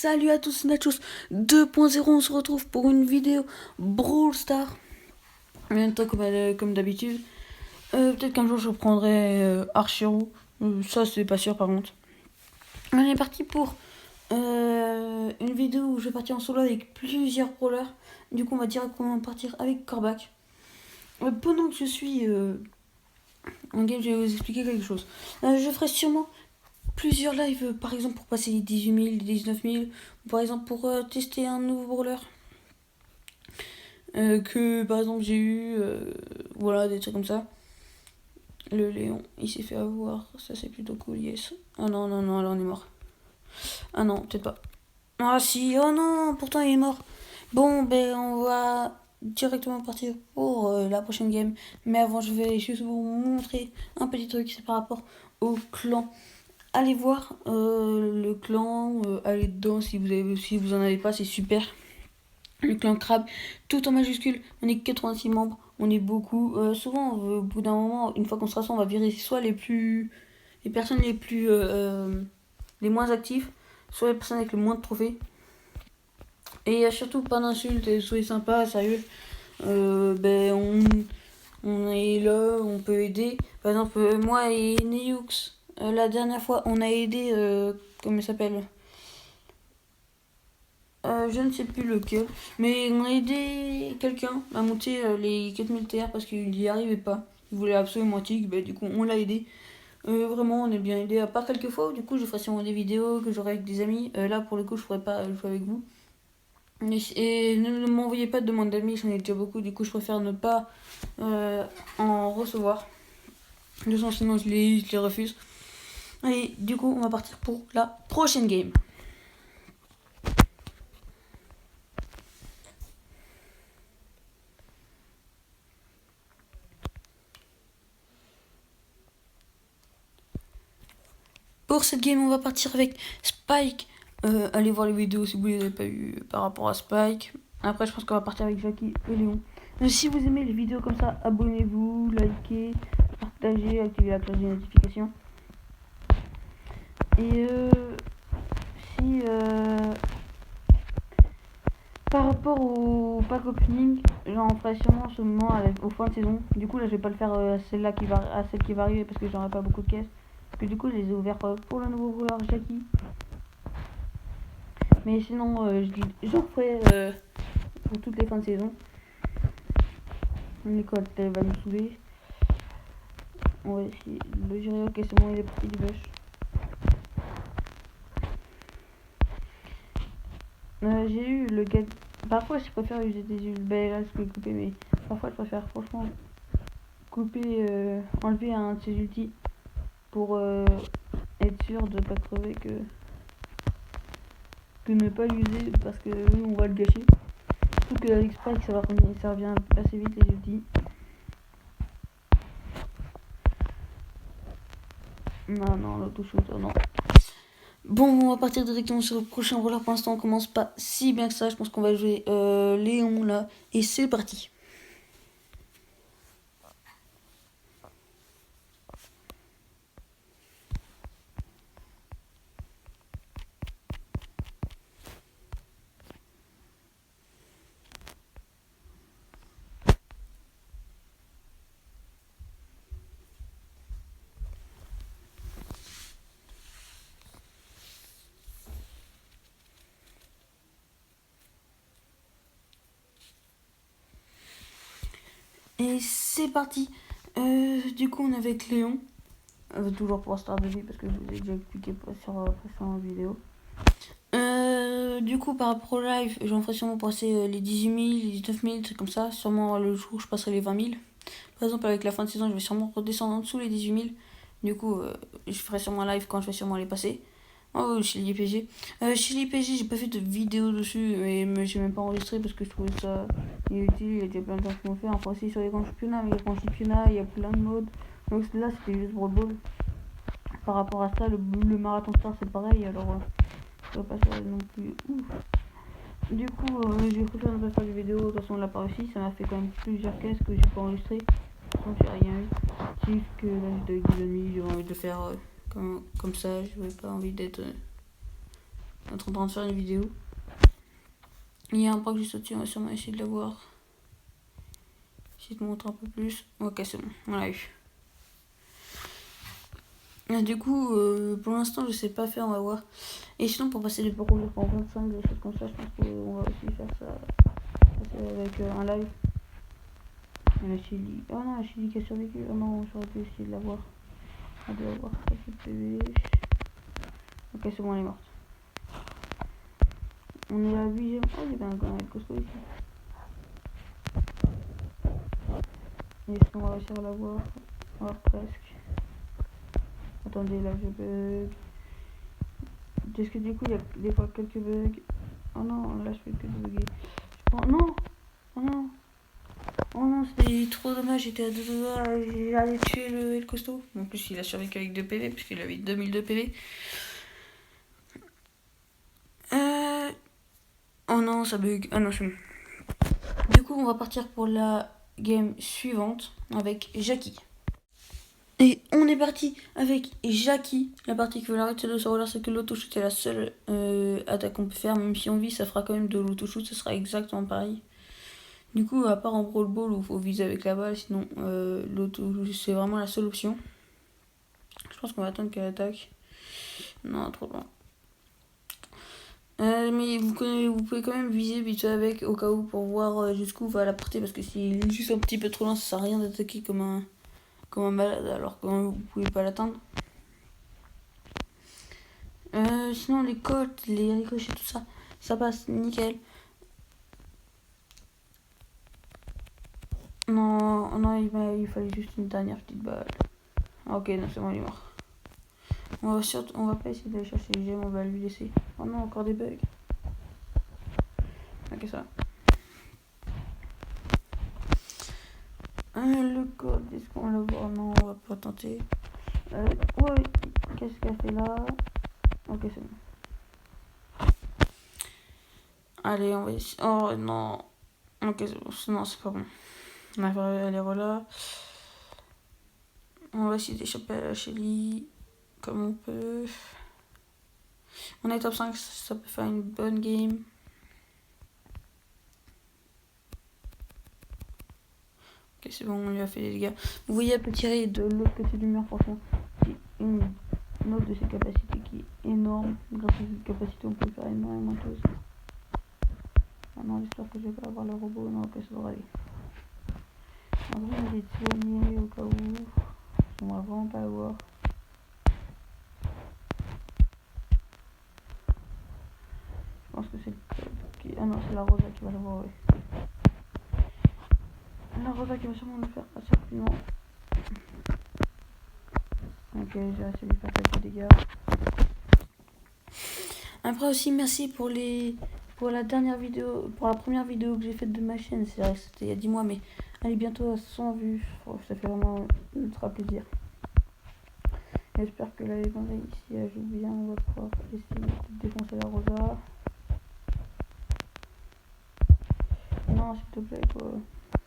salut à tous, Nachos 2.0, on se retrouve pour une vidéo Brawl Stars. En même temps comme d'habitude. Peut-être qu'un jour je reprendrai Archero. Ça c'est pas sûr par contre. On est parti pour une vidéo où je vais partir en solo avec plusieurs brawlers. Du coup on va directement partir avec Corbac. Pendant que je suis en game, je vais vous expliquer quelque chose. Je ferai sûrement plusieurs lives, par exemple pour passer les 18 000, les 19 000, ou par exemple pour tester un nouveau brawler que par exemple j'ai eu, voilà, des trucs comme ça. Le Léon, il s'est fait avoir, ça c'est plutôt cool, yes. Ah non, non, non, là on est mort. Ah non, peut-être pas. Ah si, oh non, pourtant il est mort. Bon, ben on va directement partir pour la prochaine game. Mais avant, je vais juste vous montrer un petit truc, c'est par rapport au clan. Allez voir le clan, allez dedans si vous en avez pas, c'est super. Le clan Crabe, tout en majuscule, on est 86 membres, on est beaucoup. Souvent, au bout d'un moment, une fois qu'on se rassemble, on va virer soit les personnes les moins actives, soit les personnes avec le moins de trophées. Et surtout pas d'insultes, soyez sympa, sérieux. On est là, on peut aider. Par exemple, moi et Neyux, la dernière fois, on a aidé, comment il s'appelle, je ne sais plus lequel, mais on a aidé quelqu'un à monter les 4000 TR parce qu'il n'y arrivait pas. Il voulait absolument tic, du coup on l'a aidé. Vraiment, on est bien aidé, à part quelques fois où du coup je ferai sûrement des vidéos que j'aurai avec des amis. Là pour le coup, je ne pourrais pas jouer avec vous. Et ne m'envoyez pas de demande d'amis, j'en ai déjà beaucoup, du coup je préfère ne pas en recevoir. De toute façon, sinon je les refuse. Et du coup, on va partir pour la prochaine game. Pour cette game, on va partir avec Spike. Allez voir les vidéos si vous ne les avez pas eues par rapport à Spike. Après, je pense qu'on va partir avec Jackie et Léon. Si vous aimez les vidéos comme ça, abonnez-vous, likez, partagez, activez la cloche de notification. Et si par rapport au pack opening, j'en ferai sûrement au fin de saison. Du coup, là, je vais pas le faire à celle qui va arriver parce que j'aurai pas beaucoup de caisses. Parce que du coup, je les ai ouverts pour le nouveau brawler Jackie. Mais sinon, j'en ferai pour toutes les fins de saison. L'école, elle va nous saouler. On va essayer de le gérer. Ok, c'est bon, il est parti du bush. J'ai eu le gars. Parfois, je préfère user des ultis. Ben là, je peux couper, mais parfois, je préfère franchement couper, enlever un de ses ultis pour être sûr de pas crever que ne pas l'user parce que nous, on va le gâcher. Surtout que avec Spike, ça revient assez vite les ultis. Non, l'auto-shooter, non. Bon, on va partir directement sur le prochain brawler. Pour l'instant, on commence pas si bien que ça. Je pense qu'on va jouer Léon là. Et c'est parti. Et c'est parti. Du coup, on est avec Léon. Toujours pour Star de vie parce que je vous ai déjà expliqué sur la vidéo. Du coup, par rapport au live, j'en ferai sûrement passer les 18 000, les 19 000, c'est comme ça. Sûrement le jour où je passerai les 20 000. Par exemple, avec la fin de saison, je vais sûrement redescendre en dessous les 18 000. Du coup, je ferai sûrement un live quand je vais sûrement les passer. Oh, chez l'IPG. Chez l'IPG, j'ai pas fait de vidéo dessus, mais j'ai même pas enregistré parce que je trouvais ça inutile. Il y a déjà plein de gens qui l'ont fait. Enfin, aussi sur les grands championnats, mais les grands championnats, il y a plein de modes. Donc là, c'était juste Brawl Ball. Par rapport à ça, le marathon star, c'est pareil. Alors, je vais pas faire non plus ouf. Du coup, j'ai préféré ne pas faire de vidéo. De toute façon, on l'a pas réussi. Ça m'a fait quand même plusieurs caisses que j'ai pas enregistré. Donc, j'ai rien eu. C'est juste que là, j'étais avec des amis. J'avais envie de le faire comme ça. J'avais pas envie d'être être en train de faire une vidéo. Il y a un pack juste au-dessus, on va sûrement essayer de le voir. Je te montre un peu plus. Ok, c'est bon, on l'a eu. Et du coup, pour l'instant, je sais pas faire, on va voir. Et sinon, pour passer des parcours pour 25, des choses comme ça, je pense qu'on va aussi faire ça avec un live. Et la Chili. Oh non, la Chili qui a survécu. Oh non, j'aurais pu essayer de la voir. On doit avoir ça qui PV. Ok, c'est bon, elle est morte. On est à 8ème. Oh, il y avait un gars costaud ici. Et est-ce qu'on va réussir à la voir? Oh, presque. Attendez, là je bug. Est-ce que du coup il y a des fois quelques bugs? Oh non, là je fais que de bugger. Oh non! Oh non! Oh non, c'était trop dommage, j'étais à 2 doigts, j'allais tuer le costaud. En plus, il a survécu avec 2 PV, parce qu'il avait 2002 PV. Oh non, ça bug. Ah non, je suis. Du coup, on va partir pour la game suivante avec Jackie. Et on est parti avec Jackie. La particularité de ce roller, c'est que l'autoshoot est la seule attaque qu'on peut faire. Même si on vit, ça fera quand même de l'autoshoot, ce sera exactement pareil. Du coup, à part en Brawl Ball où il faut viser avec la balle, sinon l'autoshoot c'est vraiment la seule option. Je pense qu'on va attendre qu'elle attaque. Non, trop loin. Mais vous pouvez quand même viser vite avec au cas où pour voir jusqu'où va la portée. Parce que s'il est juste un petit peu trop loin, ça sert à rien d'attaquer comme un malade alors que vous pouvez pas l'atteindre. Sinon les côtes, les ricochets, tout ça, ça passe nickel. Non, non, il fallait juste une dernière petite balle. Ok, non, c'est bon, il est mort. On va pas essayer d'aller chercher les gemmes, on va lui laisser. Oh non, encore des bugs. Ok, ça. Le code, est-ce qu'on le voit? Non, on va pas tenter. Ouais, qu'est-ce qu'elle fait là? Ok, c'est bon. Allez, on va essayer. Oh non. Ok, non, c'est pas bon. On va faire aller là. On va essayer d'échapper à la Shelly comme on peut. On est top 5, ça peut faire une bonne game. Ok, c'est bon, on lui a fait des dégâts. Vous voyez, elle peut tirer de l'autre côté du mur, franchement. C'est une autre de ses capacités qui est énorme. Grâce à cette capacité, on peut faire énormément de choses. Ah non, j'espère que je vais pas avoir le robot. Non, ok, ça devrait aller. En vrai, on va être soigné au cas où. On va vraiment pas l'avoir. Je pense que c'est le code qui... Ah non, c'est la Rosa qui va l'avoir, ouais. La Rosa qui va sûrement le faire assez rapidement. Ok, j'ai essayé de lui faire quelques dégâts. Après aussi, merci pour la dernière vidéo, pour la première vidéo que j'ai faite de ma chaîne. C'est vrai que c'était il y a 10 mois, mais elle est bientôt à 100 vues. Oh, ça fait vraiment ultra plaisir. J'espère que la légende ici elle joue bien. On va pouvoir essayer de défoncer la Rosa. Non, s'il te plaît, toi.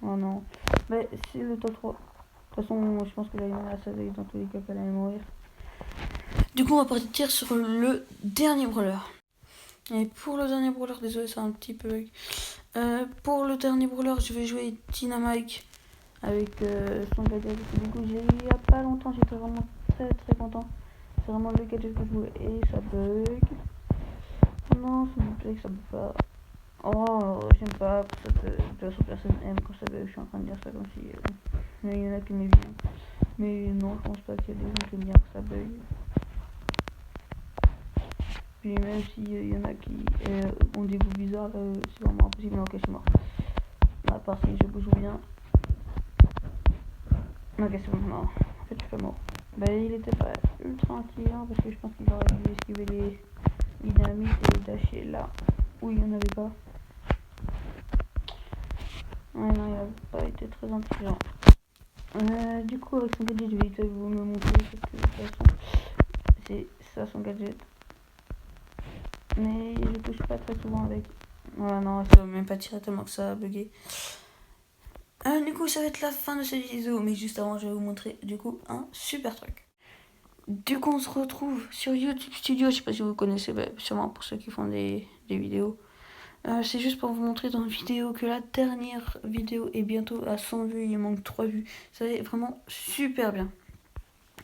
Oh non. Mais c'est le top 3. De toute façon, je pense que la légende elle savait dans tous les cas qu'elle allait mourir. Du coup, on va partir sur le dernier brawler. Et pour le dernier brawler, désolé, c'est un petit peu... pour le dernier brawler, je vais jouer Dynamite avec son gadget. Du coup, j'ai eu il y a pas longtemps, j'étais vraiment très content. C'est vraiment le gadget que je voulais et ça bug. Non, s'il vous plaît, que ça bug pas. Oh, j'aime pas que ça bug. De toute façon, personne aime quand ça bug. Je suis en train de dire ça comme si... mais il y en a qui m'aiment bien. Mais non, je pense pas qu'il y a des gens qui aiment bien que ça bug. Puis même s'il y en a qui ont des goûts bizarres, c'est vraiment impossible. Non, ok, je suis mort. À part si je bouge bien. Ok, c'est bon, non. En fait, je suis pas mort. Bah, il était pas ultra intelligent parce que je pense qu'il aurait dû esquiver les dynamites et dasher là où il n'y en avait pas. Ouais, non, il a pas été très intelligent. Du coup, avec son gadget, je vais vite vous me montrer parce que de toute façon, c'est ça son gadget. Mais je touche pas très souvent avec. Voilà, non, ça va même pas tirer tellement que ça a bugué. Du coup, ça va être la fin de cette vidéo, mais juste avant, je vais vous montrer du coup un super truc. Du coup, on se retrouve sur YouTube Studio. Je sais pas si vous connaissez, sûrement pour ceux qui font des vidéos. C'est juste pour vous montrer dans la vidéo que la dernière vidéo est bientôt à 100 vues. Il manque 3 vues. Ça va vraiment super bien.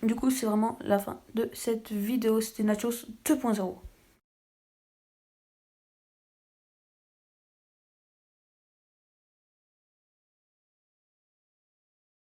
Du coup, c'est vraiment la fin de cette vidéo. C'était Nachos 2.0.